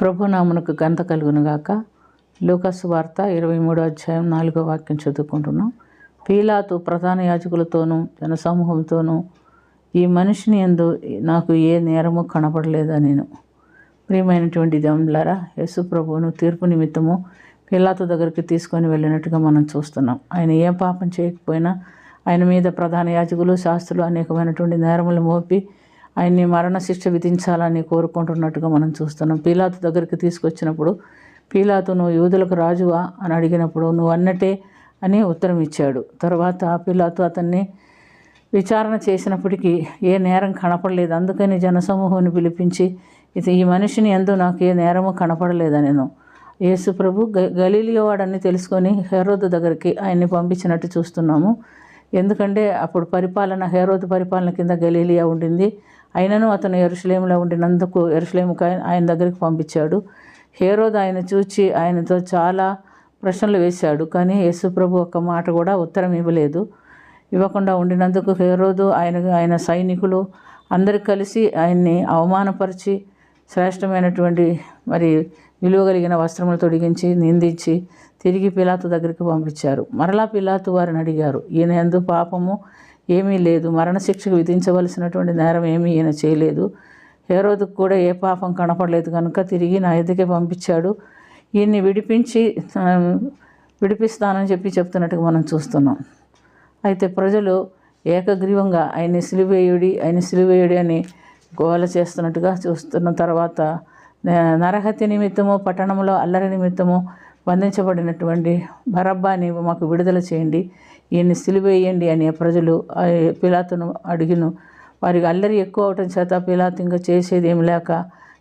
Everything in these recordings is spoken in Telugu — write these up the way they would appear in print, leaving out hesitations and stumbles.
ప్రభునామమునకు ఘనత కలుగునుగాక. లూకాసు వార్త 23వ అధ్యాయం 4వ వాక్యం చదువుకుంటున్నాం. పీలాతు ప్రధాన యాజకులతోనూ జనసమూహంతోనూ ఈ మనిషిని యందు నాకు ఏ నేరము కనపడలేదనెను. ప్రియమైనటువంటి దేవులారా, యేసు ప్రభువును తీర్పు నిమిత్తము పీలాతు దగ్గరికి తీసుకొని వెళ్ళినట్టుగా మనం చూస్తున్నాం. ఆయన ఏ పాపం చేయకపోయినా ఆయన మీద ప్రధాన యాజకులు, శాస్త్రులు అనేకమైనటువంటి నేరములు మోపి ఆయన్ని మరణశిక్ష విధించాలని కోరుకుంటున్నట్టుగా మనం చూస్తున్నాం. పీలాతు దగ్గరికి తీసుకొచ్చినప్పుడు పీలాతు, నువ్వు యూదులకు రాజువా అని అడిగినప్పుడు నువ్వు అన్నట్టే అని ఉత్తరం ఇచ్చాడు. తర్వాత పీలాతు అతన్ని విచారణ చేసినప్పటికీ ఏ నేరం కనపడలేదు. అందుకని జనసమూహాన్ని పిలిపించి ఈ మనిషిని యందు నాకు ఏ నేరము కనపడలేదనెను. యేసు ప్రభు గలీలియా వాడని తెలుసుకొని హెరోదు దగ్గరికి ఆయన్ని పంపించినట్టు చూస్తున్నాము. ఎందుకంటే అప్పుడు హెరోదు పరిపాలన కింద గలీలియా ఉండింది. అయినను అతను యెరూషలేములో ఉండినందుకు యెరూషలేముకు ఆయన దగ్గరికి పంపించాడు. హెరోదు ఆయన చూచి ఆయనతో చాలా ప్రశ్నలు వేశాడు. కానీ యేసు ప్రభు ఒక్క మాట కూడా ఉత్తరం ఇవ్వకుండా ఉండినందుకు హెరోదు ఆయన సైనికులు అందరూ కలిసి ఆయన్ని అవమానపరిచి శ్రేష్టమైనటువంటి విలువ కలిగిన వస్త్రములు తొడిగించి నిందించి తిరిగి పీలాతు దగ్గరికి పంపించారు. మరలా పీలాతు వారిని అడిగారు, ఈయన యందు పాపము ఏమీ లేదు, మరణశిక్షకు విధించవలసినటువంటి నేరం ఏమీ ఈయన చేయలేదు, హెరోదుకు కూడా ఏ పాపం కనపడలేదు కనుక తిరిగి నా ఎదుకే పంపించాడు, ఈయన్ని విడిపిస్తానని చెప్తున్నట్టుగా మనం చూస్తున్నాం. అయితే ప్రజలు ఏకగ్రీవంగా ఆయన్ని సిలువేయుడి అని గోల చేస్తున్నట్టుగా చూస్తున్న తర్వాత నరహత్య నిమిత్తము పట్టణంలో అల్లరి నిమిత్తము బంధించబడినటువంటి బరబ్బాని మాకు విడుదల చేయండి, ఈయన్ని సిలువేయండి అని ప్రజలు పీలాతును అడిగిను. వారికి అల్లరి ఎక్కువ అవటం చేత పీలాతు ఇంకా చేసేది ఏమి లేక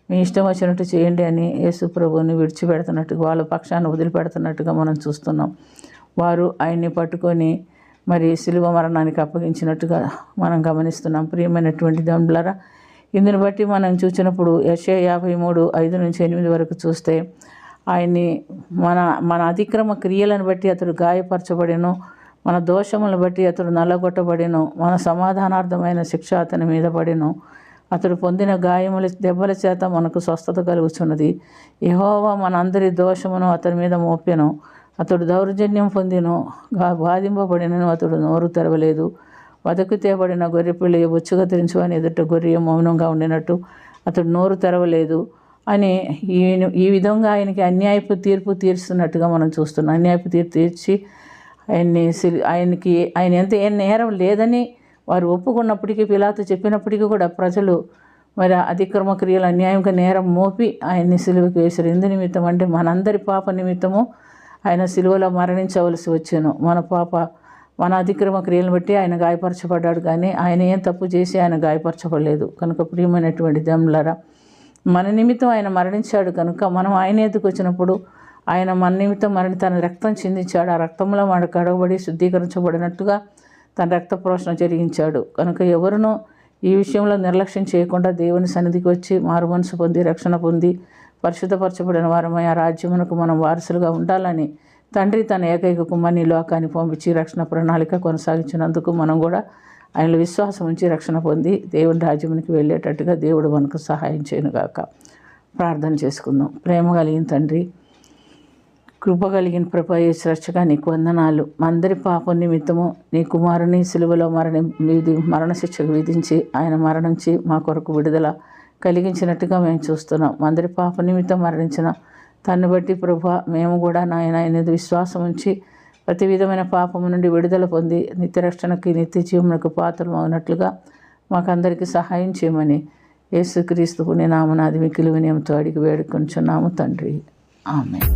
మీ ఇష్టం వచ్చినట్టు చేయండి అని యేసు ప్రభువుని విడిచిపెడుతున్నట్టుగా వాళ్ళ పక్షాన్ని వదిలిపెడుతున్నట్టుగా మనం చూస్తున్నాం. వారు ఆయన్ని పట్టుకొని సిలువ మరణానికి అప్పగించినట్టుగా మనం గమనిస్తున్నాం. ప్రియమైనటువంటి దేవులారా, ఇందుని బట్టి మనం చూసినప్పుడు యెషయా 53:5-8 వరకు చూస్తే ఆయన్ని మన అతిక్రమ క్రియలను బట్టి అతడు గాయపరచబడెను, మన దోషములను బట్టి అతడు నల్లగొట్టబడెను, మన సమాధానార్థమైన శిక్ష అతని మీద పడెను, అతడు పొందిన దెబ్బల చేత మనకు స్వస్థత కలుగుచున్నది, యెహోవా మనందరి దోషమును అతని మీద మోపెను, అతడు దౌర్జన్యం పొందిను, బాధింపబడినను అతడు నోరు తెరవలేదు, వదకు తేబడిన గొర్రెపిల్ల బొచ్చుగా తెరించు అని ఎదుట గొర్రె మౌనంగా ఉండినట్టు అతడు నోరు తెరవలేదు అని ఈ విధంగా ఆయనకి తీర్పు తీరుస్తున్నట్టుగా మనం చూస్తున్నాం. అన్యాయపు తీర్పు తీర్చి ఆయన ఎంత ఏ నేరం లేదని వారు ఒప్పుకున్నప్పటికీ, పీలాతు చెప్పినప్పటికీ కూడా ప్రజలు అతిక్రమ క్రియలు అన్యాయంగా నేరం మోపి ఆయన్ని సిలువకి వేశారు. ఎందు నిమిత్తం అంటే మనందరి పాప నిమిత్తము ఆయన సిలువలో మరణించవలసి వచ్చాను. మన అతిక్రమ క్రియలను బట్టి ఆయన గాయపరచబడ్డాడు, కానీ ఆయన ఏం తప్పు చేసి ఆయన గాయపరచబడలేదు. కనుక ప్రియమైనటువంటి దేవులారా, మన నిమిత్తం ఆయన మరణించాడు కనుక మనం ఆయన ఎదుకు వచ్చినప్పుడు ఆయన మన నిమిత్తం తన రక్తం చిందించాడు. ఆ రక్తంలో మన కడగబడి శుద్ధీకరించబడినట్టుగా తన రక్త ప్రోషణ జరిగించాడు. కనుక ఎవరునూ ఈ విషయంలో నిర్లక్ష్యం చేయకుండా దేవుని సన్నిధికి వచ్చి మారు మనసు పొంది రక్షణ పొంది పరిశుద్ధపరచబడిన వారమై ఆ రాజ్యమునకు మనం వారసులుగా ఉండాలని తండ్రి తన ఏకైక కుమారుని లోకాన్ని పంపించి రక్షణ ప్రణాళిక కొనసాగించినందుకు మనం కూడా ఆయనలో విశ్వాసం ఉంచి రక్షణ పొంది దేవుని రాజ్యమునికి వెళ్ళేటట్టుగా దేవుడు మనకు సహాయం చేయనుగాక. ప్రార్థన చేసుకుందాం. ప్రేమ కలిగిన తండ్రి, కృప కలిగిన ప్రభు యేసు రక్షగా నీకు వందనాలు. అందరి పాపం నిమిత్తము నీ కుమారుని సిలువలో మరణశిక్షకు విధించి ఆయన మరణించి మా కొరకు విడుదల కలిగించినట్టుగా మేము చూస్తున్నాం. అందరి పాప నిమిత్తం మరణించిన తన్ను బట్టి ప్రభు మేము కూడా ఆయన విశ్వాసం ఉంచి ప్రతి విధమైన పాపము నుండి విడుదల పొంది నిత్యరక్షణకి నిత్య జీవమునకు పాత్రలు అవునట్లుగా మాకందరికీ సహాయం చేయమని యేసుక్రీస్తు పుణ్యనామమున మిక్కిలి వినయముతో అడిగి వేడుకొంచున్నాము తండ్రి. ఆమేన్.